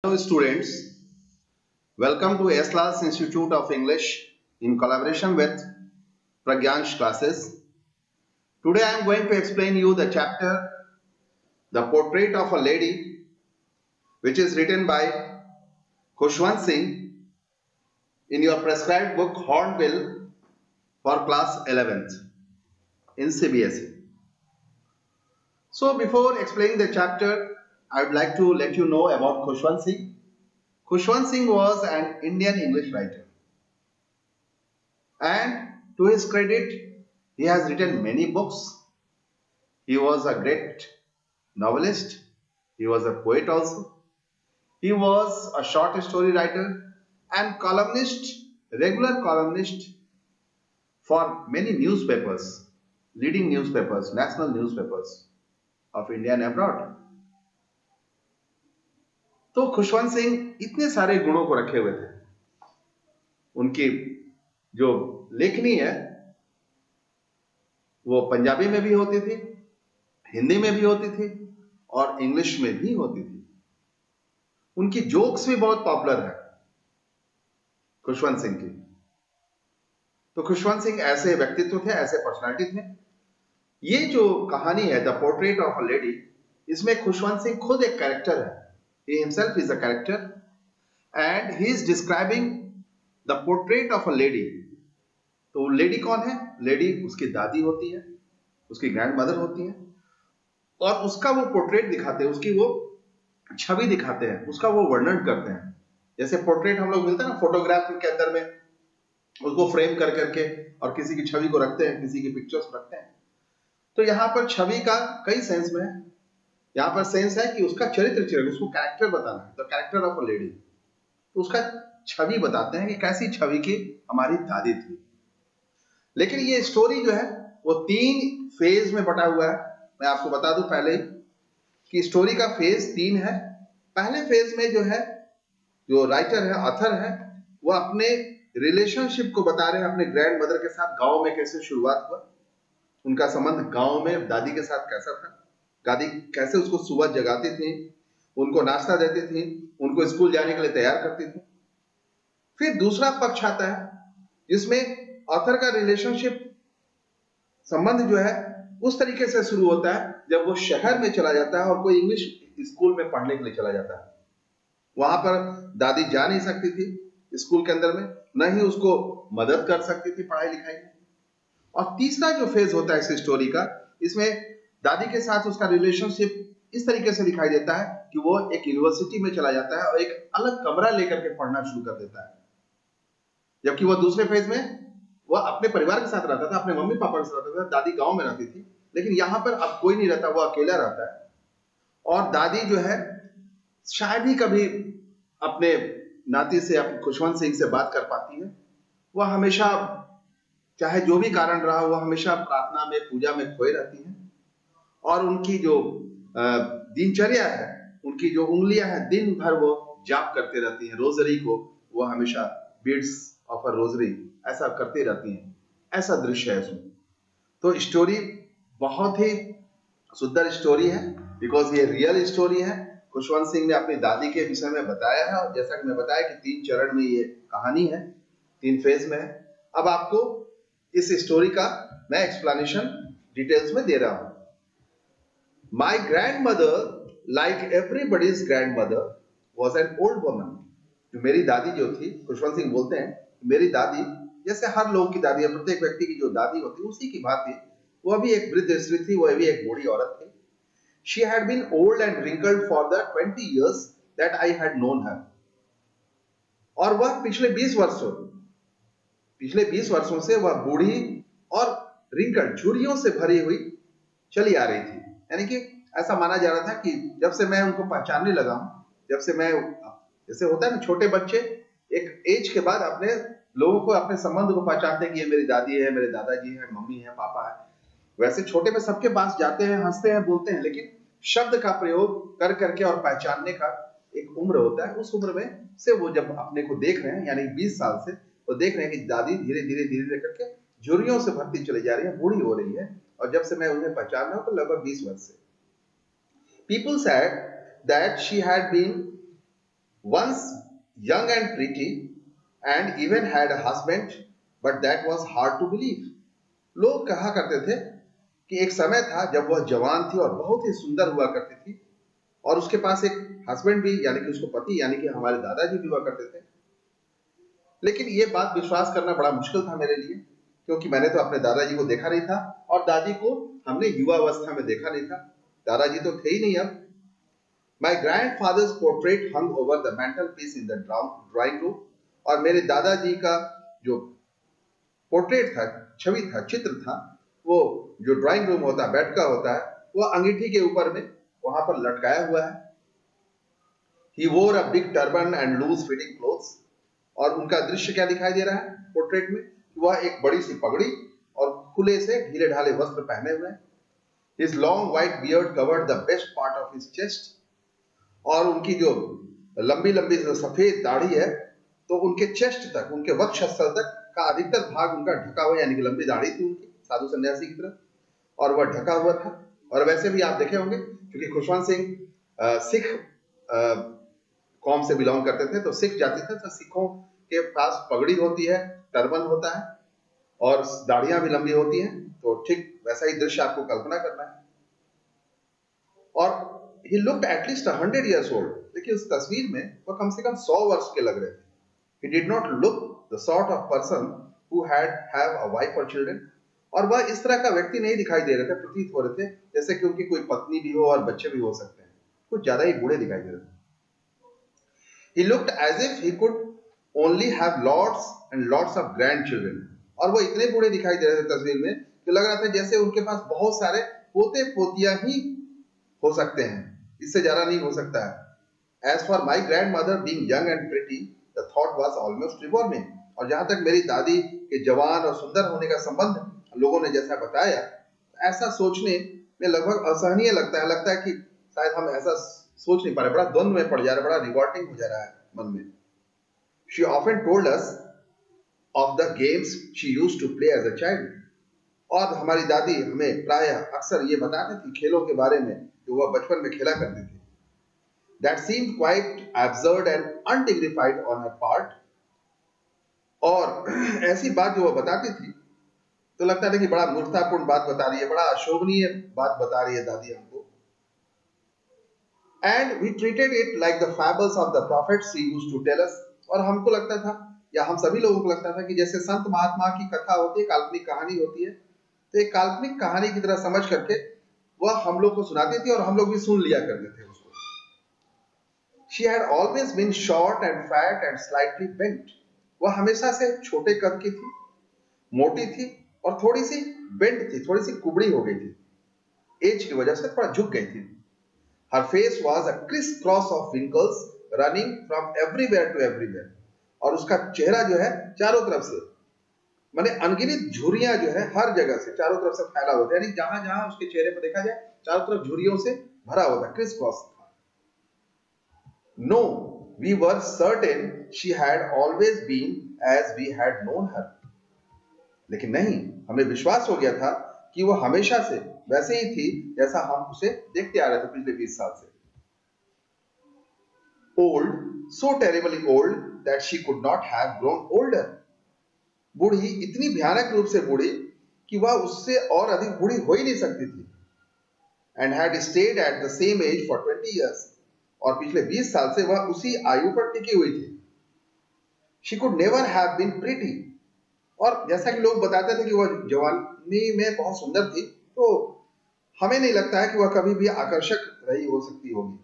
Hello students, welcome to S-Class Institute of English in collaboration with Pragyansh classes. Today I am going to explain you the chapter The Portrait of a Lady, which is written by Khushwant Singh in your prescribed book Hornbill for class 11th in CBSE. So before explaining the chapter, I would like to let you know about Khushwant Singh. Khushwant Singh was an Indian English writer. And to his credit, he has written many books. He was a great novelist. He was a poet also. He was a short story writer and columnist, regular columnist for many newspapers, leading newspapers, national newspapers of India and abroad. तो खुशवंत सिंह इतने सारे गुणों को रखे हुए थे. उनकी जो लेखनी है वो पंजाबी में भी होती थी, हिंदी में भी होती थी और इंग्लिश में भी होती थी. उनकी जोक्स भी बहुत पॉपुलर है खुशवंत सिंह की. तो खुशवंत सिंह ऐसे व्यक्तित्व थे, ऐसे पर्सनालिटी थे. ये जो कहानी है the portrait of a lady, इसमें खुशवंत सिंह खुद एक कैरेक्टर है. He himself is a character and he is describing the portrait of a lady. तो लेडी कौन है? लेडी उसकी दादी होती है, उसकी ग्रैंड मदर होती है और उसका वो पोर्ट्रेट दिखाते हैं, उसकी वो छवि दिखाते हैं, उसका वो वर्णन करते हैं. जैसे पोर्ट्रेट हम लोग मिलते हैं ना फोटोग्राफ के अंदर में, उसको फ्रेम कर करके और किसी की छवि को रखते हैं, किसी की पिक्चर्स रखते हैं. तो यहाँ पर छवि का कई सेंस में है. यहाँ पर सेंस है कि उसका चरित्र चित्रण, उसको कैरेक्टर बताना है, the character of a lady. तो उसका छवि बताते हैं कि कैसी छवि की हमारी दादी थी. लेकिन ये स्टोरी जो है वो 3 फेज में बटा हुआ है. मैं आपको बता दूं पहले ही कि स्टोरी का फेज 3 है. पहले फेज में जो है, जो राइटर है, ऑथर है, वो अपने रिलेशनशिप को बता रहे हैं अपने ग्रैंड मदर के साथ. गांव में कैसे शुरुआत हुआ, उनका संबंध गांव में दादी के साथ कैसा था, दादी कैसे उसको सुबह जगाती थी, उनको नाश्ता देती थी, उनको स्कूल जाने के लिए तैयार करती थी. फिर दूसरा पक्ष आता है जिसमें ऑथर का रिलेशनशिप संबंध जो है उस तरीके से शुरू होता है जब वो शहर में चला जाता है और कोई इंग्लिश स्कूल में पढ़ने के लिए चला जाता है. वहां पर दादी जा नहीं सकती थी स्कूल के अंदर में, न ही उसको मदद कर सकती थी पढ़ाई लिखाई में. और तीसरा जो फेज होता है इस स्टोरी का, इसमें दादी के साथ उसका रिलेशनशिप इस तरीके से दिखाई देता है कि वो एक यूनिवर्सिटी में चला जाता है और एक अलग कमरा लेकर के पढ़ना शुरू कर देता है. जबकि वो दूसरे फेज में वो अपने परिवार के साथ रहता था, अपने मम्मी पापा के साथ रहता था. दादी गांव में रहती थी, लेकिन यहां पर अब कोई नहीं रहता, वो अकेला रहता है. और दादी जो है शायद ही कभी अपने नाती से, अपने खुशवंत सिंह से बात कर पाती है. वह हमेशा, चाहे जो भी कारण रहा, वो हमेशा प्रार्थना में, पूजा में खोए रहती है. और उनकी जो दिनचर्या है, उनकी जो उंगलियां हैं, दिन भर वो जाप करते रहती हैं. रोजरी को वो हमेशा बीड्स ऑफ अ रोजरी ऐसा करती रहती हैं. ऐसा दृश्य है उसमें. तो स्टोरी बहुत ही सुंदर स्टोरी है, बिकॉज ये रियल स्टोरी है. खुशवंत सिंह ने अपनी दादी के विषय में बताया है और जैसा कि मैं बताया कि 3 चरण में ये कहानी है, 3 फेज में है. अब आपको इस स्टोरी का मैं एक्सप्लेनेशन डिटेल्स में दे रहा हूं. My grand mother, like everybody's grand mother, was an old woman. जो मेरी दादी जो थी, खुशवंत सिंह बोलते हैं, मेरी दादी जैसे हर लोग की दादी है, प्रत्येक व्यक्ति की जो दादी होती है उसी की भांति वह भी एक वृद्ध स्त्री थी, वह भी एक बूढ़ी औरत थी. She had been old and wrinkled for the 20 years that I had known her. और वह पिछले 20 वर्षों से वह बूढ़ी और रिंकल्ड, झुर्रियों से भरी हुई चली आ रही थी. यानी कि ऐसा माना जा रहा था कि जब से मैं उनको पहचानने लगा हूं, जब से मैं, जैसे होता है ना, छोटे बच्चे एक एज के बाद अपने लोगों को, अपने संबंध को पहचानते हैं कि ये मेरी दादी है, मेरे दादाजी है, मम्मी है, पापा है. वैसे छोटे में सबके पास जाते हैं, हंसते हैं, बोलते हैं, लेकिन शब्द का प्रयोग कर करके और पहचानने का एक उम्र होता है. उस उम्र में से वो जब अपने को देख रहे हैं, यानी 20 साल से वो देख रहे हैं कि दादी धीरे धीरे धीरे धीरे करके झुर्रियों से भरती चली जा रही है, बूढ़ी हो रही है. और जब से मैं उन्हें पहचान रहा हूं तो लगभग 20 वर्ष से. People said that she had been once young and pretty and even had a husband, but that was hard to believe. लोग कहा करते थे कि एक समय था जब वह जवान थी और बहुत ही सुंदर हुआ करती थी और उसके पास एक हस्बैंड भी यानी कि उसको पति यानी कि हमारे दादाजी भी हुआ करते थे। लेकिन ये बात विश्वास करना बड़ा मुश्किल था मेरे लिए, क्योंकि मैंने तो अपने दादाजी को देखा नहीं था और दादी को हमने युवावस्था में देखा नहीं था। दादाजी तो थे ही नहीं अब। My grandfather's portrait hung over the mantelpiece in the drawing room, और मेरे दादाजी का जो पोर्ट्रेट था, छवि था, चित्र था, वो जो ड्राइंग रूम होता है, बेड का होता है, वो अंगीठी के ऊपर में वहां पर लटकाया हुआ है। He wore a big turban and loose fitting clothes, और उनका दृश्य क्या दिखाई दे रहा है पोर्ट्रेट में? वह एक बड़ी सी पगड़ी और खुले से ढीले ढाले वस्त्र पहने हुए हैं। His long white beard covered the best part of his chest, और उनकी जो लंबी लंबी सफेद दाढ़ी है तो उनके चेस्ट तक, उनके वक्षस्थल तक का अधिकतर भाग उनका ढका हुआ, यानी कि लंबी दाढ़ी थी उनकी साधु सन्यासी की तरह, और वह ढका हुआ था। और वैसे भी आप देखे होंगे क्योंकि खुशवंत सिंह सिख कौम से बिलोंग करते थे, तो सिख जाति थे, तो सिखों के पास पगड़ी होती है, टर्बन होता है और दाढ़ियां भी लंबी होती हैं, तो ठीक वैसा ही दृश्य आपको कल्पना करना है। और he looked at least 100 years old, देखिए उस तस्वीर में वो कम से कम 100 वर्ष के लग रहे थे। He did not look the sort of person who have a wife or children, और वह इस तरह का व्यक्ति नहीं दिखाई दे रहे थे, प्रतीत हो रहे थे जैसे कि उनकी कोई पत्नी भी हो और बच्चे भी हो सकते हैं, कुछ ज्यादा ही बूढ़े दिखाई दे रहे थे। He looked as if he could only have lots and lots of grandchildren, और वो इतने बूढ़े दिखाई दे रहे थे तस्वीर में कि लग रहा था जैसे उनके पास बहुत सारे पोते पोतियां ही हो सकते हैं, इससे ज्यादा नहीं हो सकता है। As for my grandmother being young and pretty, the thought was almost revolving, और जहां तक मेरी दादी के जवान और सुंदर होने का संबंध लोगों ने जैसा बताया, ऐसा सोचने में लगभग असहनीय लगता है कि शायद हम ऐसा सोच नहीं पा रहे, बड़ा द्वंद में पड़ जा रहा है, बड़ा रिवॉल्टिंग हो जा रहा है मन में। She often told us of the games she used to play as a child, और हमारी दादी हमें प्रायः अक्सर ये बताती थी खेलों के बारे में जो वह बचपन में खेला करती थी। That seemed quite absurd and undignified on her part, और ऐसी बात जो वह बताती थी तो लगता था कि बड़ा मूर्खतापूर्ण बात बता रही है, बड़ा अशोभनीय बात बता रही है दादी हमको। And we treated it like the fables of the prophets she used to tell us, और हमको लगता था या हम सभी लोगों को लगता था कि जैसे संत महात्मा की कथा होती है, काल्पनिक कहानी होती है, तो एक काल्पनिक कहानी की तरह समझ करके वह हम लोग को सुनाती थी और हम लोग भी सुन लिया करते थे उसको। She had always been short and fat and slightly bent, वह हमेशा से छोटे कद की थी, मोटी थी और थोड़ी सी बेंट थी, थोड़ी सी कुबड़ी हो गई थी, एज की वजह से थोड़ा झुक गई थी। Her face was a crisscross of wrinkles running from everywhere to everywhere, और उसका चेहरा जो है चारों तरफ से, माने अनगिनत झुर्रियां जो है हर जगह से चारों तरफ से फैला होता है, यानी जहां जहां उसके चेहरे पर देखा जाए चारों तरफ झुर्रियों से भरा होता है, क्रिस क्रॉस था। No, we were certain she had always been as we had known her, लेकिन नहीं, हमें विश्वास हो गया था कि वह हमेशा से वैसे ही थी जैसा हम उसे देखते आ रहे थे पिछले 20 साल से। Old, so terribly old that she could not have grown older, बूढ़ी, इतनी भयानक रूप से बूढ़ी कि वह उससे और अधिक बूढ़ी हो ही नहीं सकती थी। And had stayed at the same age for 20 years, और पिछले 20 साल से वह उसी आयु पर टिकी हुई थी। She could never have been pretty, और जैसा कि लोग बताते थे कि वह जवानी में बहुत सुंदर थी, तो हमें नहीं लगता है कि वह कभी भी आकर्षक रही हो सकती होगी।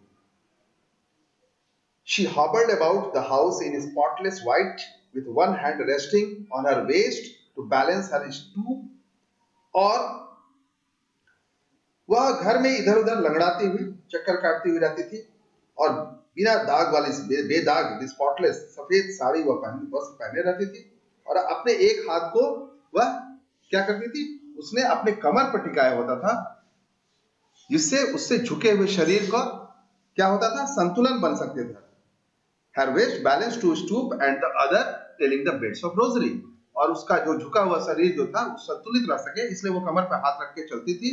She hobbled about the house in spotless white, with one hand resting on her waist to balance her stoop, और वह घर में इधर उधर लंगड़ाती हुई, चक्कर काटती हुई रहती थी, और बिना दाग वाली बेदाग स्पॉटलेस सफेद साड़ी वह पहने रहती थी, और अपने एक हाथ को वह क्या करती थी, उसने अपने कमर पर टिकाया होता था, जिससे उससे झुके हुए शरीर का क्या होता था, संतुलन बन सकते थे। Her waist balanced to stoop and the other telling the beads of rosary, और उसका जो झुका हुआ शरीर जो था वो संतुलित रह सके, इसलिए वो कमर पर हाथ रख के चलती थी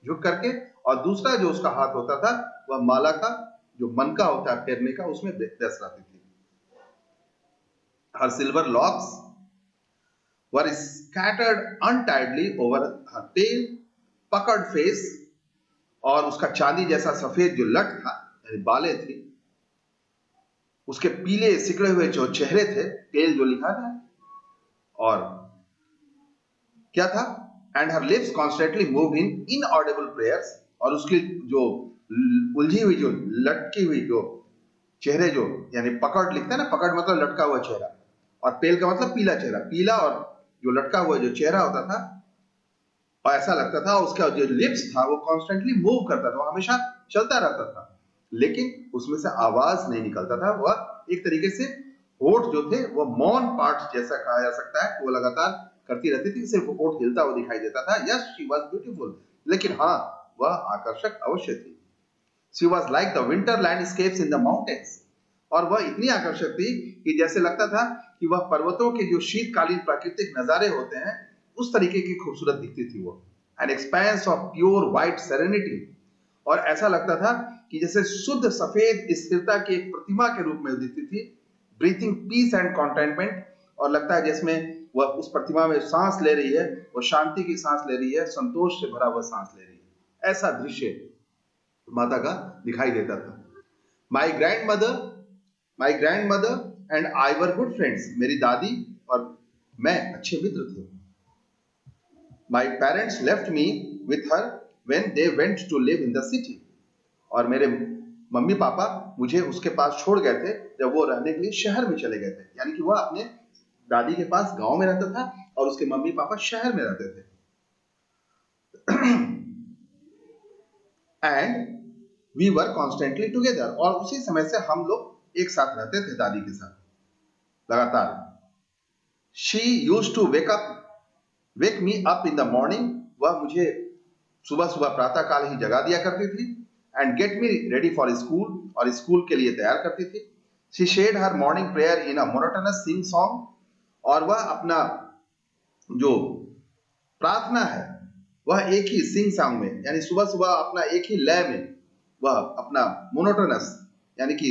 झुक करके, और दूसरा जो उसका हाथ होता था वह माला का जो मनका होता है फेरने का, उसमें व्यस्त रहती थी। हर सिल्वर लॉक्स वर स्कैटर्ड अनटाइडली ओवर हर टेल पकड़ फेस, और उसका चांदी जैसा सफेद जो लट था यानी बालें थी, उसके पीले सिकड़े हुए जो चेहरे थे, टेल जो लिखा था, और क्या था, and her lips constantly move in inaudible prayers, और उसकी जो उलझी हुई जो लटकी हुई जो चेहरे जो यानी पकड़ लिखते हैं ना, पकड़ मतलब लटका हुआ चेहरा, और पेल का मतलब पीला चेहरा, पीला और जो लटका हुआ जो चेहरा होता था, और ऐसा लगता था उसका जो लिप्स था वो कॉन्स्टेंटली मूव करता था, वो हमेशा चलता रहता था, लेकिन उसमें से आवाज नहीं निकलता था। वह एक तरीके से होठ जो थे वो मौन पाठ जैसा कहा जा सकता है, वो लगातार करती रहती थी, सिर्फ होठ हिलता हुआ दिखाई देता था। यस, शी वॉज ब्यूटीफुल, लेकिन हाँ, वह आकर्षक अवश्य थी। She was like the winter landscapes in the mountains, और वह इतनी आकर्षक थी कि जैसे लगता था कि वह पर्वतों के जो शीतकालीन प्राकृतिक नजारे होते हैं उस तरीके की खूबसूरत दिखती थी वो। An expense of pure white serenity, और ऐसा लगता था कि जैसे शुद्ध सफेद स्थिरता की एक प्रतिमा के रूप में दिखती थी। ब्रीथिंग पीस एंड कंटेंटमेंट, और लगता है जिसमें वह उस प्रतिमा में सांस ले रही है, वो शांति की सांस ले रही है, संतोष से भरा हुआ सांस ले रही है। ऐसा दृश्य माता का दिखाई देता था। My grandmother and I were good friends, मेरी दादी और मैं अच्छे मित्र थे। My parents left me with her when they went to live in the city, और मेरे मम्मी पापा मुझे उसके पास छोड़ गए थे जब वो रहने के लिए शहर में चले गए थे, यानी कि वह अपने दादी के पास गांव में रहता था और उसके मम्मी पापा शहर में रहते थे। And we were constantly together, और उसी समय से हम लोग एक साथ रहते थे दादी के साथ लगातार। She used to wake me up in the morning, वह मुझे सुबह सुबह प्रातः काल ही जगा दिया करती थी। And get me ready for school, और स्कूल के लिए तैयार करती थी। She shed her morning prayer in a monotonous sing song, और वह अपना जो प्रार्थना है वह एक ही सिंग सॉन्ग में, यानी सुबह सुबह अपना एक ही लय में, वह अपना मोनोटोनस, यानी कि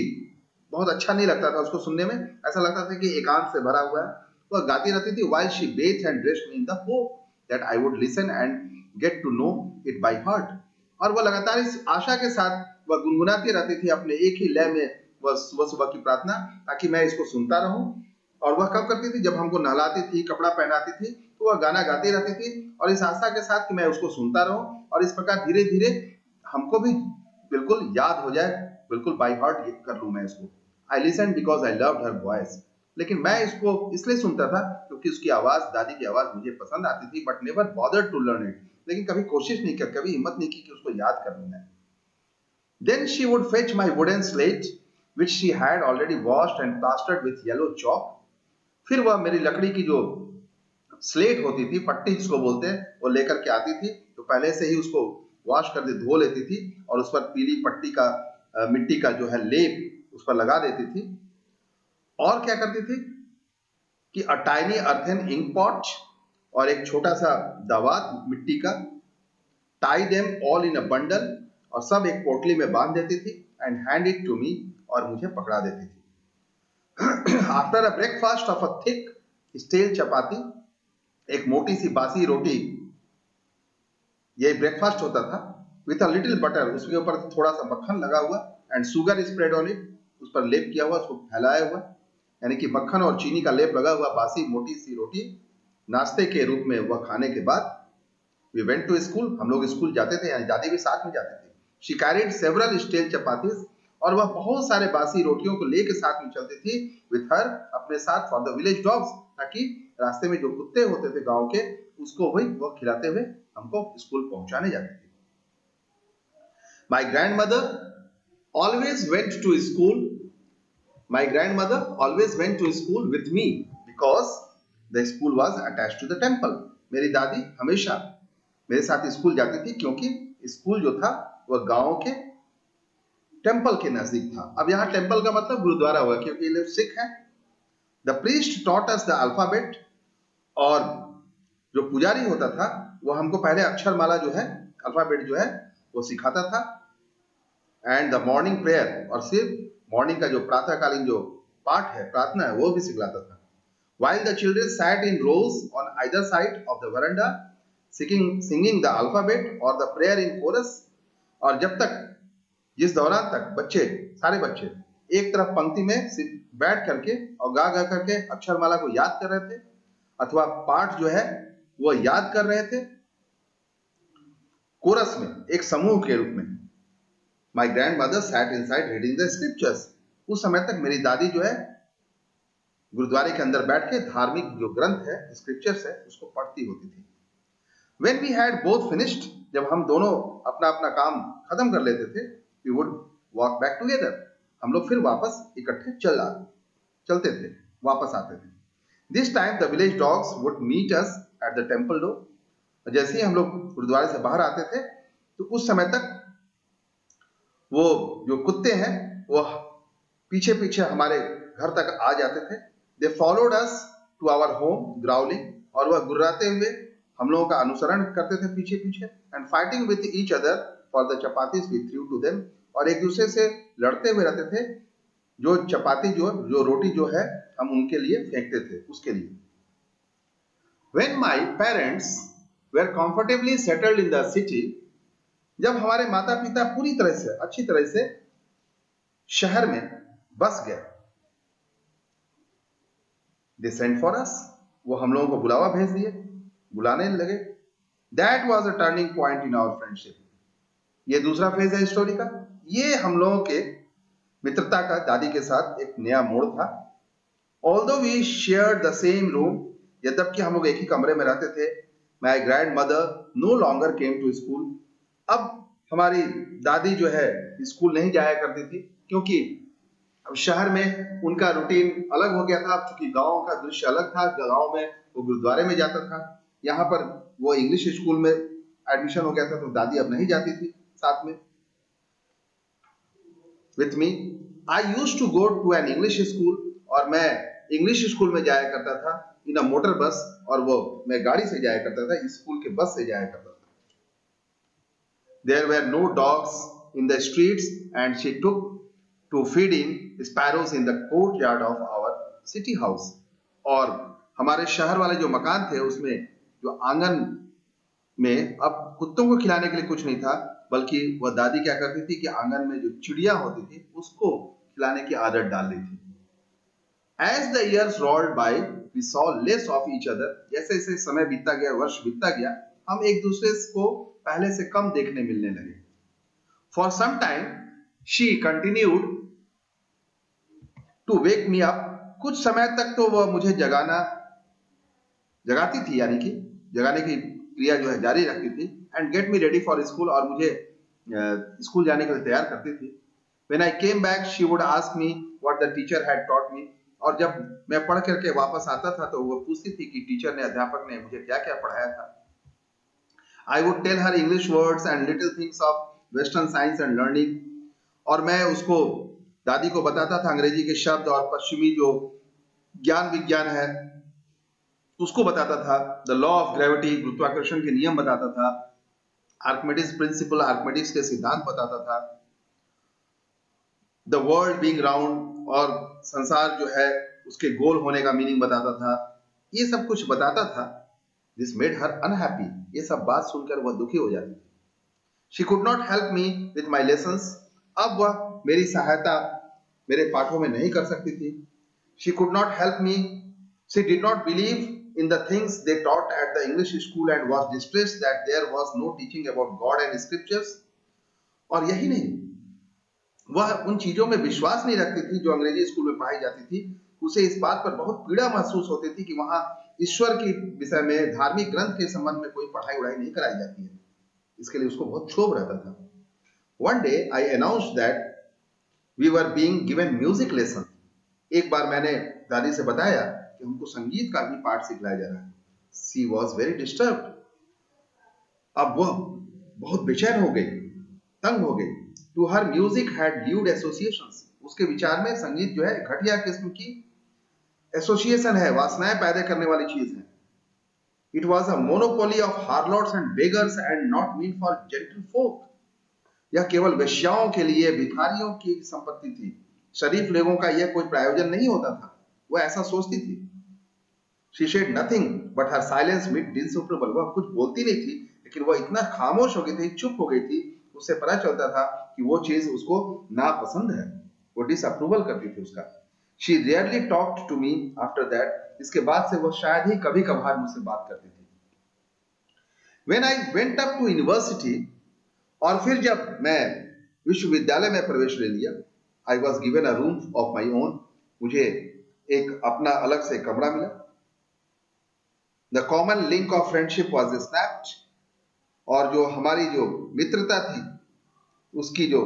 बहुत अच्छा नहीं लगता था उसको सुनने में, ऐसा लगता था कि एकांत से भरा हुआ है, वह गाती रहती थी। while she bathed and dressed me in the hope that I would listen and get to know it by heart, और वह लगातार इस आशा के साथ वह गुनगुनाती रहती थी अपने एक ही लय में वह सुबह सुबह की प्रार्थना, ताकि मैं इसको सुनता रहूं। और वह कब करती थी, जब हमको नहलाती थी, कपड़ा पहनाती थी, तो वह गाना गाती रहती थी, और इस आशा के साथ कि मैं उसको सुनता रहूं, और इस प्रकार धीरे धीरे हमको भी बिल्कुल याद हो जाए, बिल्कुल बाई हार्ट कर लूं मैं इसको। I listen because I loved her voice, लेकिन मैं इसको इसलिए सुनता था क्योंकि उसकी आवाज, दादी की आवाज मुझे पसंद आती थी, but never bothered to learn it, लेकिन कभी कोशिश नहीं की, कभी हिम्मत नहीं की कि उसको याद कर लूं मैं। Then she would fetch my wooden slate, which she had already washed and plastered with yellow chalk. फिर वह मेरी लकड़ी की जो स्लेट होती थी, पट्टी जिसको बोलते हैं, वो लेकर के आती थी, तो पहले से ही उसको वॉश कर दे, धो लेती थी, और उस पर पीली पट्टी का मिट्टी का जो है लेप उस पर लगा देती थी। और क्या करती थी कि a tiny earthen ink pot, और एक छोटा सा दवात मिट्टी का, tie them all in a bundle, और सब एक पोटली में बांध देती थी, and hand it to me, और मुझे पकड़ा देती थी। After a breakfast of a thick stale chapati, एक मोटी सी बासी रोटी, ये ब्रेकफास्ट होता था, विथ अ लिटिल बटर, उसके ऊपर थोड़ा सा मक्खन लगा हुआ, and sugar spread on it, उस पर लेप किया हुआ, उसको फैलाया हुआ, यानी कि मक्खन और चीनी का लेप लगा हुआ बासी मोटी सी रोटी नाश्ते के रूप में वह खाने के बाद वी वेंट टू स्कूल, हम लोग स्कूल जाते थे, यानी दादी भी साथ में जाते थे। She carried several steel chapatis, और वह बहुत सारे बासी रोटियों को लेकर साथ में चलती थी, विथ हर, अपने साथ, फॉर द विलेज डॉग्स, ताकि रास्ते में जो कुत्ते होते थे गांव के, उसको वही वह खिलाते हुए हमको स्कूल पहुंचाने जाती थी। My grandmother always went to school, my grandmother always went to school with me because the school was attach to the temple, मेरी दादी हमेशा मेरे साथ स्कूल जाती थी, क्योंकि स्कूल जो था वह गांव के टेम्पल के नजदीक था। अब यहाँ टेम्पल का मतलब गुरुद्वारा हुआ, क्योंकि ये लोग सिख हैं। The priest taught us the alphabet, और जो पुजारी होता था वह हमको पहले अक्षर माला जो है, अल्फाबेट जो है, वो सिखाता था। एंड द मॉर्निंग प्रेयर, और सिर्फ मॉर्निंग का जो प्रातःकालीन जो पाठ है, प्रार्थना है, वो भी सिखलाता था. While the children sat in rows on either side of the veranda, singing the alphabet or the prayer in chorus, और जब तक, जिस दौरान तक बच्चे, सारे बच्चे एक तरफ पंक्ति में बैठ करके और गा गा करके अक्षरमाला को याद कर रहे थे अथवा पाठ जो है वो याद कर रहे थे कोरस में, एक समूह के रूप में. My grandmother sat inside reading the scriptures. उस समय तक मेरी दादी जो है गुरुद्वारे के अंदर बैठ के धार्मिक जो ग्रंथ है, स्क्रिप्चर्स है, उसको पढ़ती होती थी. When we had both finished, जब हम दोनों अपना अपना काम खत्म कर लेते थे, we would walk back together. हम लोग फिर वापस इकट्ठे चलते थे, वापस आते थे. This time the village dogs would meet us at the temple door. जैसे ही हम लोग गुरुद्वारे से बाहर आते थे, तो उस समय तक वो जो कुत्ते हैं वो पीछे पीछे हमारे घर तक आ जाते थे. They followed us to our home growling, और वह गुर्राते हुए हम लोगों का अनुसरण करते थे पीछे पीछे. And fighting with each other for the chapatis we threw to them, और एक दूसरे से लड़ते हुए रहते थे जो चपाती जो रोटी जो है हम उनके लिए फेंकते थे, उसके लिए. When my parents were comfortably settled in the city, जब हमारे माता पिता पूरी तरह से अच्छी तरह से शहर में बस गए, they sent for us, वो हम लोगों को बुलावा भेज दिए, बुलाने लगे. That was a turning point in our friendship. ये दूसरा फेज है स्टोरी का. ये हम लोगों के मित्रता का दादी के साथ एक नया मोड़ था. Although we shared the same room, यद्यपि हम लोग एक ही कमरे में रहते थे, my grandmother no longer came to school. अब हमारी दादी जो है स्कूल नहीं जाया करती थी, क्योंकि अब शहर में उनका रूटीन अलग हो गया था. क्योंकि गांव का दृश्य अलग था. गांव में वो गुरुद्वारे में जाता था, यहाँ पर वो इंग्लिश स्कूल में एडमिशन हो गया था, तो दादी अब नहीं जाती थी साथ में. With me I used to go to an English school, और मैं इंग्लिश स्कूल में जाया करता था इन अ मोटर बस, और वो मैं गाड़ी से जाया करता था, स्कूल के बस से जाया करता था. There were no dogs in the streets, and she took to feeding sparrows in the courtyard of our city house. और हमारे शहर वाले जो मकान थे उसमें जो आंगन में अब कुत्तों को खिलाने के लिए कुछ नहीं था, बल्कि वह दादी क्या करती थी कि आंगन में जो चिड़िया होती थी उसको खिलाने की आदत डाल दी थी. As the years rolled by, we saw less of each other. जैसे जैसे समय बीतता गया, वर्ष बीतता गया, हम एक दूसरे को पहले से कम देखने मिलने लगे. For some time, she continued to wake me up. कुछ समय तक तो वह मुझे जगाती थी, यानी कि जगाने की क्रिया जो है जारी रखती थी. And get me ready for school, और मुझे स्कूल जाने के लिए तैयार करती थी. When I came back, she would ask me what the teacher had taught me. और जब मैं पढ़ करके वापस आता था तो वो पूछती थी कि टीचर ने, अध्यापक ने मुझे क्या क्या पढ़ाया था. I would tell her English words and little things of Western science and learning. और मैं उसको, दादी को बताता था अंग्रेजी के शब्द और पश्चिमी जो ज्ञान विज्ञान है उसको बताता था. द लॉ ऑफ ग्रेविटी, गुरुत्वाकर्षण के नियम बताता था. आर्किमिडीज प्रिंसिपल, आर्किमिडीज के सिद्धांत बताता था. द वर्ल्ड बीइंग राउंड, और संसार जो है उसके गोल होने का मीनिंग बताता था. ये सब कुछ बताता था. This made her unhappy. ये सब बात सुनकर वह दुखी हो जाती थी. She could not help me with my lessons. अब वह मेरी सहायता मेरे पाठों में नहीं कर सकती थी. She could not help me. She did not believe in the things they taught at the English school and was distressed that there was no teaching about God and scriptures. और यही नहीं, वह उन चीजों में विश्वास नहीं रखती थी जो अंग्रेजी स्कूल में पढ़ाई जाती थी. उसे इस बात पर बहुत पीड़ा महसूस होती थी कि वहां ईश्वर के विषय में, धार्मिक ग्रंथ के संबंध में कोई पढ़ाई उढ़ाई नहीं कराई जाती है. इसके लिए उसको बहुत क्षोभ रहता था. One day I announced that we were being given music lesson. एक बार मैंने दादी से बताया कि हमको संगीत का भी पाठ सिखलाया जा रहा है. She was very disturbed. अब वह बहुत बेचैन हो गई, तंग हो गई. To her music had lewd associations. उसके विचार में संगीत जो है घटिया किस्म की एसोसिएशन है, वासनाएं पैदा करने वाली चीज है. It was a monopoly of harlots and beggars and not meant for gentle folk. यह केवल वेश्याओं के लिए, भिखारियों की संपत्ति थी। शरीफ लोगों का यह कोई प्रयोजन नहीं होता था। वह ऐसा सोचती थी। She said nothing, but her silence made disapproval. वह कुछ बोलती नहीं थी, लेकिन वह इतना खामोश हो गई थी, चुप हो गई थी, उससे पता चलता था कि वो चीज उसको नापसंद है। वो डिसअप्रूवल करती थी उसका। She rarely talked to me after that. इसके बाद से वो शायद ही कभी कभार मुझसे बात करती थी। When I went up to university, और फिर जब मैं विश्वविद्यालय में प्रवेश ले लिया, I was given a room of my own. मुझे एक अपना अलग से कमरा मिला। The common link of friendship was snapped. और जो हमारी जो मित्रता थी, उसकी जो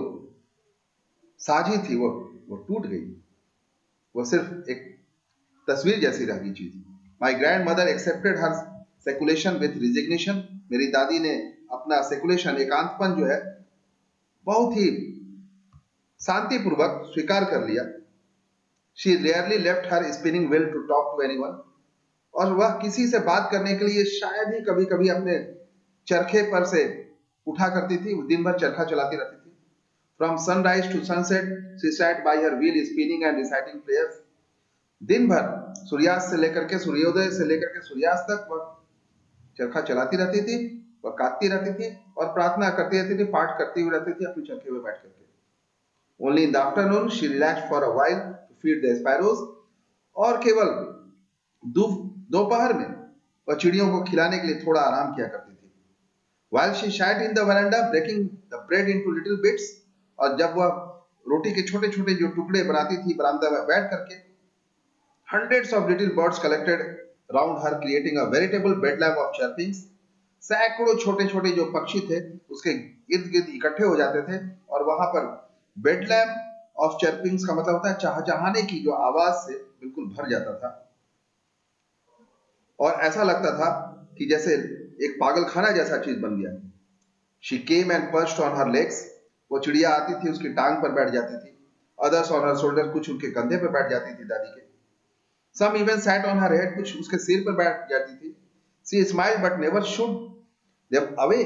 साझी थी, वो टूट गई। वो सिर्फ एक तस्वीर जैसी रह गई चीज। My grandmother accepted her seclusion with resignation. मेरी दादी ने अपना सेकुलेशन, एकांतपन जो है, बहुत ही शांतिपूर्वक स्वीकार कर लिया। She rarely left her spinning wheel to talk to anyone. और वह किसी से बात करने के लिए शायद ही कभी कभी अपने चरखे पर से उठा करती थी। दिन भर चरखा चलाती रहती थी। From sunrise to sunset she sat by her wheel spinning and reciting prayers. दिन भर सूर्यास्त से लेकर के सूर्योदय से लेकर के सूर्यास्त तक वह चरखा चलाती रहती थी, वह काटती रहती थी और प्रार्थना करती रहती थी, पाठ करती हुई रहती थी अपने चरखे में बैठ करके। Only in the afternoon she relaxed for a while to feed the sparrows. और केवल दोपहर में वह चिड़ियों को खिलाने के लिए थोड़ा आराम किया करती थी। While she sat in the veranda breaking the bread into little bits, और जब वह रोटी के छोटे छोटे जो टुकड़े बनाती थी बरामदा में बैठ करके, hundreds of little birds collected around her creating a veritable bedlam of chirpings. सैकड़ों छोटे छोटे जो पक्षी थे उसके इर्द गिर्द इकट्ठे हो जाते थे और वहां पर बेडलैम ऑफ चर्पिंग्स का मतलब होता है चहचहाने की जो आवाज से बिल्कुल भर जाता था। और ऐसा लगता था कि जैसे एक पागलखाना जैसा चीज बन गया। She came and perched on her legs. वो चिड़िया आती थी, उसकी टांग पर बैठ जाती थी। Others on her shoulder, कुछ उनके कंधे पर बैठ जाती थी दादी के। Some even sat on her head, कुछ उसके सिर पर बैठ जाती थी। She smiled but never shook them away.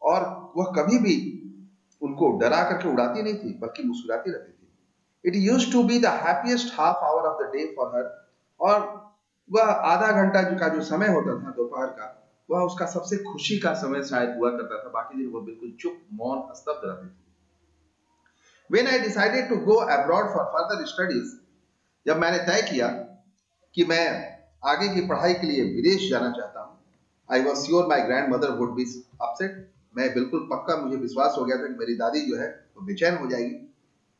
और वह कभी भी उनको डरा करके उड़ाती नहीं थी, बल्कि मुस्कुराती रहती थी। It used to be the happiest half hour of the day for her. और वह आधा घंटा का जो समय होता था दोपहर का, वह उसका सबसे खुशी का समय शायद हुआ करता था। बाकी दिन वह बिल्कुल चुप, मौन, स्तब्ध रहती थी। When I decided to go abroad for further studies, जब मैंने तय किया कि मैं आगे की पढ़ाई के लिए विदेश जाना चाहता हूँ, I was sure my grandmother would be upset. मैं बिल्कुल पक्का, मुझे विश्वास हो गया था कि मेरी दादी जो है वो बेचैन हो जाएगी,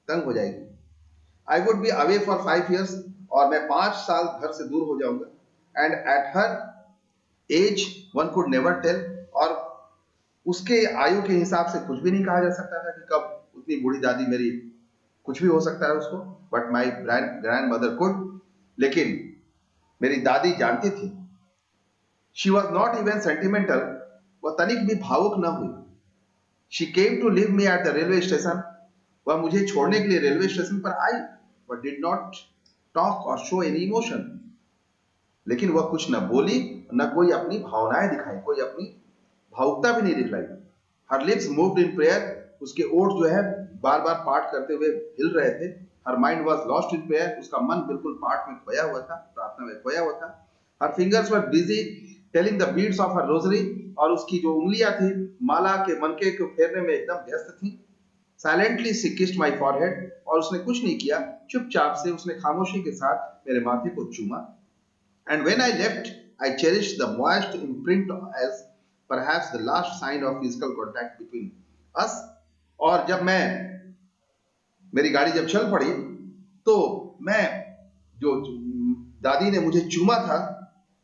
तंग हो जाएगी। I would be away for 5 years, और मैं 5 साल घर से दूर हो जाऊंगा। And at her age one could never tell, और उसके आयु के हिसाब से कुछ भी नहीं कहा जा सकता था कि कब उतनी बूढ़ी दादी मेरी, कुछ भी हो सकता है उसको। But my grandmother could, लेकिन मेरी दादी जानती थी। She was not even sentimental, वह तनिक भी भावुक न हुई। She came to leave me at the railway station, वह मुझे छोड़ने के लिए रेलवे स्टेशन पर आई, बट डिड नॉट टॉक और शो एनी इमोशन। लेकिन वह कुछ न बोली, न कोई अपनी भावनाएं दिखाई, कोई अपनी भावुकता भी नहीं दिखलाई। हर लिप्स मूव्ड इन प्रेयर, उसके ओठ जो है बार बार पाठ करते हुए हिल रहे थे। Her mind was lost in prayer, उसका मन बिल्कुल पाठ में खोया हुआ था, प्रार्थना में खोया हुआ था। Her fingers were busy telling the beads of her rosary, और उसकी जो उंगलियां थी माला के मनके को फेरने में एकदम व्यस्त थी। Silently she kissed my forehead, और उसने कुछ नहीं किया, चुपचाप से उसने खामोशी के साथ मेरे माथे को चूमा। And when I left, I cherished the moist imprint as perhaps the last sign of physical contact between us. और जब मेरी गाड़ी जब चल पड़ी, तो मैं जो दादी ने मुझे चूमा था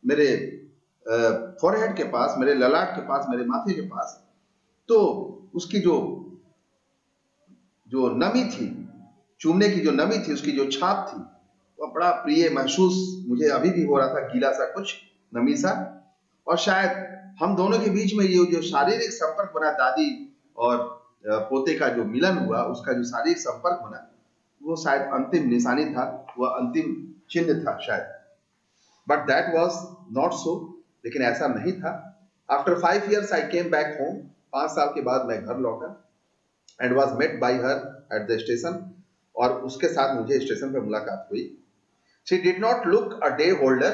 मेरे फोरहेड के पास, मेरे ललाट के पास, मेरे माथे के पास, तो उसकी जो नमी थी, चूमने की जो नमी थी, उसकी जो छाप थी, वह बड़ा प्रिय महसूस मुझे अभी भी हो रहा था, गीला सा कुछ, नमी सा। और शायद हम दोनों के बीच में ये जो शारीरिक संपर्क बना, दादी और पोते का जो मिलन हुआ, उसका जो शारीरिक संपर्क बना, वो शायद अंतिम निशानी था, वह अंतिम चिन्ह था शायद। But that was not so, लेकिन ऐसा नहीं था। आफ्टर 5 years आई केम बैक होम, 5 साल के बाद मैं घर लौटा। and was met by her at the station, और उसके साथ मुझे स्टेशन पे मुलाकात हुई. She did not look a day older,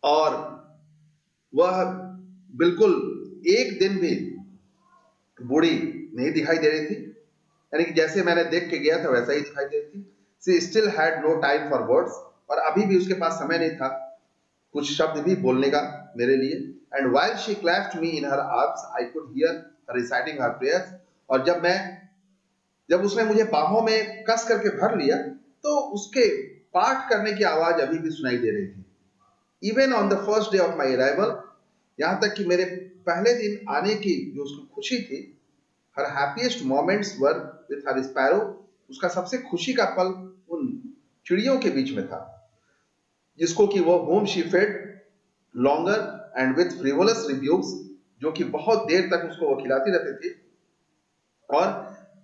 और वह बिल्कुल एक दिन भी बूढ़ी नहीं दिखाई दे रही थी, यानी कि जैसे मैंने देख के गया था वैसा ही दिखाई दे रही थी. She still had no time for words, और अभी भी उसके पास समय नहीं था कुछ शब्द भी बोलने का मेरे लिए. And while she clasped me in her arms, I could hear her reciting her prayers, और जब उसने मुझे बाहों में कस करके भर लिया तो उसके पाठ करने की आवाज अभी भी सुनाई दे रही थी. Even on the first day of my arrival, यहाँ तक कि मेरे पहले दिन आने की जो उसको खुशी थी, her happiest moments were with her sparrow, उसका सबसे खुशी का पल उन चिड़ियों के बीच में था जिसको कि वो whom she fed longer and with frivolous rebukes, जो कि बहुत देर तक उसको वो खिलाती रहती थी और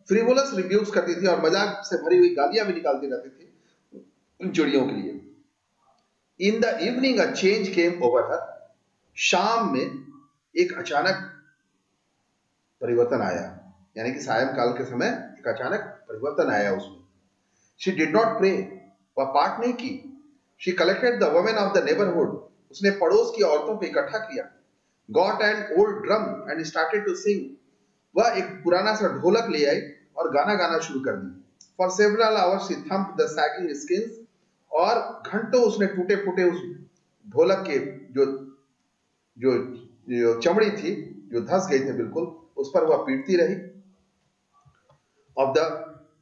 फ्रिवोलस रिव्यूज करती थी और मजाक से भरी हुई गालियां भी निकालती रहती थी उन चिड़ियों के लिए. In the evening a change came over हर, शाम में एक अचानक परिवर्तन आया, यानी कि सायंकाल के समय एक अचानक परिवर्तन आया उसमें. शी डिड नॉट प्रे, वह पाठ नहीं की. She collected the women of the neighbourhood, उसने पड़ोस की औरतों को इकट्ठा किया. Got an old drum and started to sing, वह एक पुराना सा ढोलक ले आई और गाना गाना शुरू कर दी. For several hours she thumped the sagging skins, और घंटों उसने टूटे फूटे उस ढोलक के जो जो जो चमड़ी थी जो धस गई थी बिल्कुल, उस पर वह पीटती रही. ऑफ द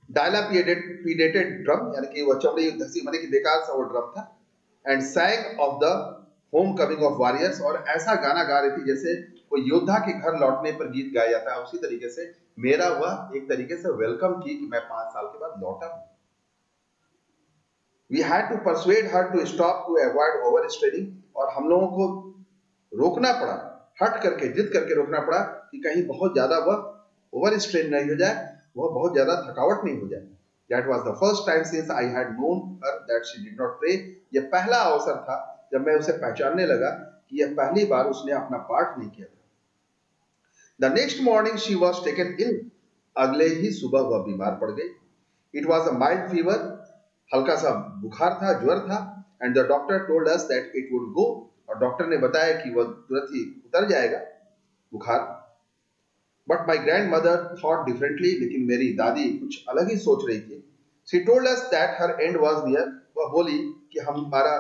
डायलापिडेटेड ड्रम, यानी कि वह चमड़ी धसी माने कि बेकार सा वो ड्रम था. And सैंग of the home coming of warriors, और ऐसा गाना गा रही थी जैसे वो योद्धा के घर लौटने पर गीत गाया जाता है. उसी तरीके से मेरा वह एक तरीके से वेलकम की कि मैं 5 साल के बाद लौटा हूं. We had to persuade her to stop to avoid over straining, और हम लोगों को रोकना पड़ा, हट करके जिद करके रोकना पड़ा कि कहीं बहुत ज्यादा वह ओवर स्ट्रेन नहीं हो जाए, वह बहुत ज्यादा थकावट नहीं हो जाए. That was the first time since I had known her that she did not pray. यह पहला अवसर था जब मैं उसे पहचानने लगा कि यह पहली बार उसने अपना पाठ नहीं किया था. The next morning she was taken ill. अगले ही सुबह वह बीमार पड़ गई. It was a mild fever. हल्का सा बुखार था, ज्वर था. And the doctor told us that it would go. और डॉक्टर ने बताया कि वह तुरंत ही उतर जाएगा बुखार. But my grandmother thought differently. लेकिन मेरी दादी कुछ अलग ही सोच रही थी. She told us that her end was near. वह बोली कि हमारा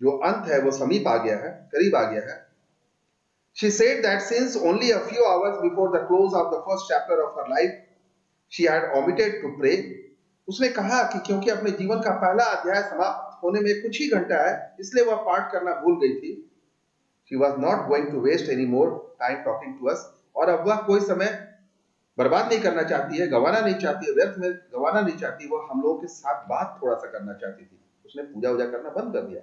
जो अंत है वो समीप आ गया है, करीब आ गया है. She said that since only a few hours before the close of the first chapter of her life, she had omitted to pray. उसने कहा कि क्योंकि अपने जीवन का पहला अध्याय समाप्त होने में कुछ ही घंटा है, इसलिए वह पाठ करना भूल गई थी. She was not going to waste any more time talking to us. और अब वह कोई समय बर्बाद नहीं करना चाहती है, गंवाना नहीं चाहती है, व्यर्थ में गंवाना नहीं चाहती. वह हम लोगों के साथ बात थोड़ा सा करना चाहती थी. उसने पूजा वूजा करना बंद कर दिया.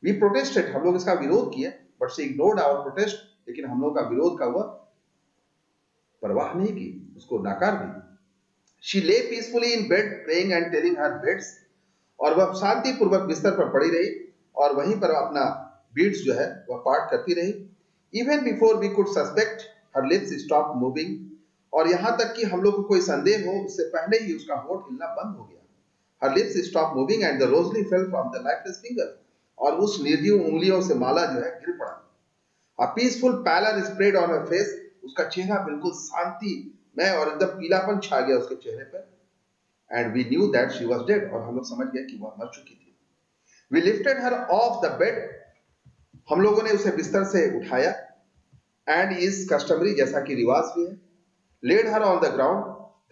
We protested, हम लोग इसका विरोध किए, but she ignored our protest. लेकिन हम लोग का विरोध का वह परवाह नहीं की, उसको नाकार दी. She lay peacefully in bed praying and telling her beads, और वह शांति पूर्वक बिस्तर पर पड़ी रही और वहीं पर अपना बीड्स जो है वह पाठ करती रही. Even before we could suspect, her lips stopped moving, और यहां तक कि हम लोग को कोई संदेह हो उससे पहले ही उसका होठ हिलना बंद हो गया. Her lips stopped moving and the rosary fell from the lifeless fingers, और उस निर्जीव उंगलियों से माला जो है गिर पड़ा. A peaceful pallor spread on her face, उसका चेहरा बिल्कुल शांति में और एकदम पीलापन छा गया उसके चेहरे पर. And we knew that she was dead, और हम लोग समझ गए कि वह मर चुकी थी. We lifted her off the bed, हम लोगों ने उसे बिस्तर से उठाया. And is customary, जैसा कि रिवाज भी है, laid her on the ground,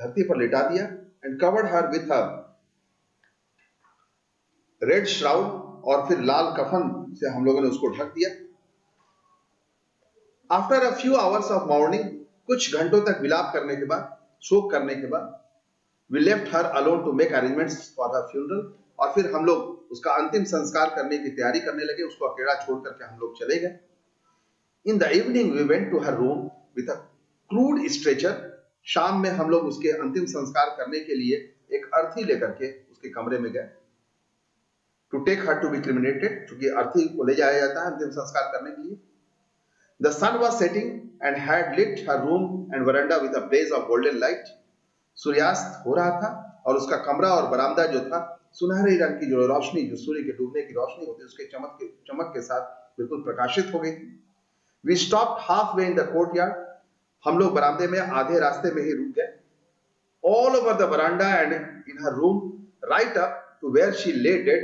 धरती पर लिटा दिया. And covered her with a red shroud, और फिर लाल कफन से हम लोगों ने उसको ढक दिया. After a few hours of mourning, कुछ घंटों तक विलाप करने के बाद, शोक करने के बाद, we left her alone to make arrangements for her funeral, और फिर हम लोग उसका अंतिम संस्कार करने की तैयारी करने लगे. उसको अकेला छोड़ करके हम लोग चले गए. In the evening we went to her room with a crude stretcher. शाम में हम लोग उसके अंतिम संस्कार करने के लिए एक अर्थी लेकर के उसके कमरे में गए. To take her to be cremated, क्योंकि अर्थी को ले जाया जाता है अंतिम संस्कार करने के लिए. The sun was setting and had lit her room and veranda with a blaze of golden light. सूर्यास्त हो रहा था और उसका कमरा और बरामदा जो था सुनहरे रंग की जो रोशनी, जो सूर्य के डूबने की रोशनी होती है, उसके चमक के साथ बिल्कुल प्रकाशित हो गई थी। We stopped halfway in the courtyard. हम लोग बरामदे में आधे रास्ते में ही रुक गए। All over the veranda and in her room, right up to where she lay dead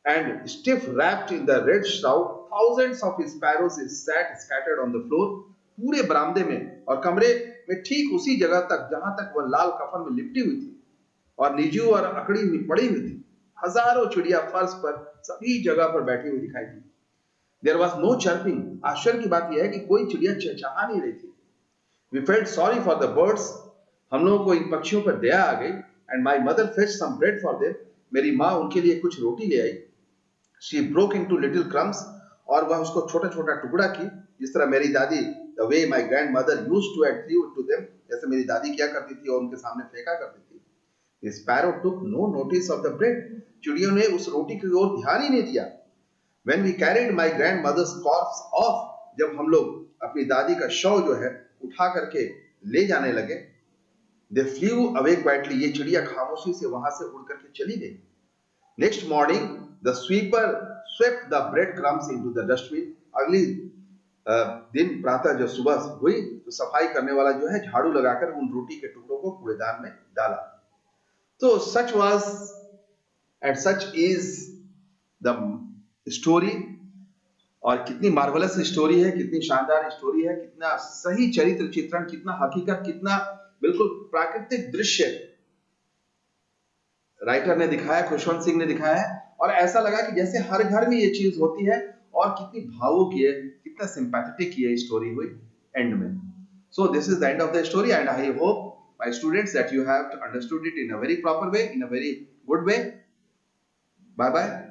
and stiff wrapped in the red shroud, thousands of sparrows sat scattered on the floor. पूरे बरामदे में और कमरे में ठीक उसी जगह तक जहां तक वह लाल कफन में लिपटी हुई थी और निजू और अकड़ी हुई पड़ी हुई थी, हजारों चिड़िया फर्श पर सभी जगह पर बैठी हुई दिखाई दी। There was no chirping. आश्चर्य की बात यह है कि कोई चिड़िया चहचहा नहीं रही थी। We felt sorry for the birds. हम लोगों को इन पक्षियों पर दया आ गई। And my mother fetch some bread for them. मेरी माँ उनके लिए कुछ रोटी ले आई। She broke into little crumbs. और वह उसको छोटा छोटा टुकड़ा की, जिस तरह मेरी दादी, the way my grandmother use to and through to them, जैसे मेरी दादी किया करती थी और उनके सामने फेंका करती थी। Sparrow took no notice of the bread. चिड़ियों ने उस रोटी की ओर ध्यान ही नहीं दिया। When we carried my grandmother's corpse off, जब हम लोग अपनी दादी का शव जो है उठा करके ले जाने लगे, they flew away quietly। ये चिड़िया खामोशी से वहां से उड़ करके चली गई। Next morning, the sweeper swept the bread crumbs into the dustbin। अगली दिन प्रातः जब सुबह हुई तो सफाई करने वाला जो है झाड़ू लगाकर उन रोटी के टुकड़ों को कूड़ेदान में डाला। तो such was and such is the story. और कितनी मार्वलस स्टोरी है, कितनी शानदार स्टोरी है, कितना सही चरित्र चित्रण, कितना हकीकत, कितना बिल्कुल प्राकृतिक दृश्य राइटर ने दिखाया, खुशवंत सिंह ने दिखाया है। और ऐसा लगा कि जैसे हर घर में ये चीज होती है और कितनी भावुक है, कितना सिंपैथेटिक ये स्टोरी हुई एंड में। So this is the end of the story and I hope my students that you have understood it in a very proper way, in a very good way. Bye bye.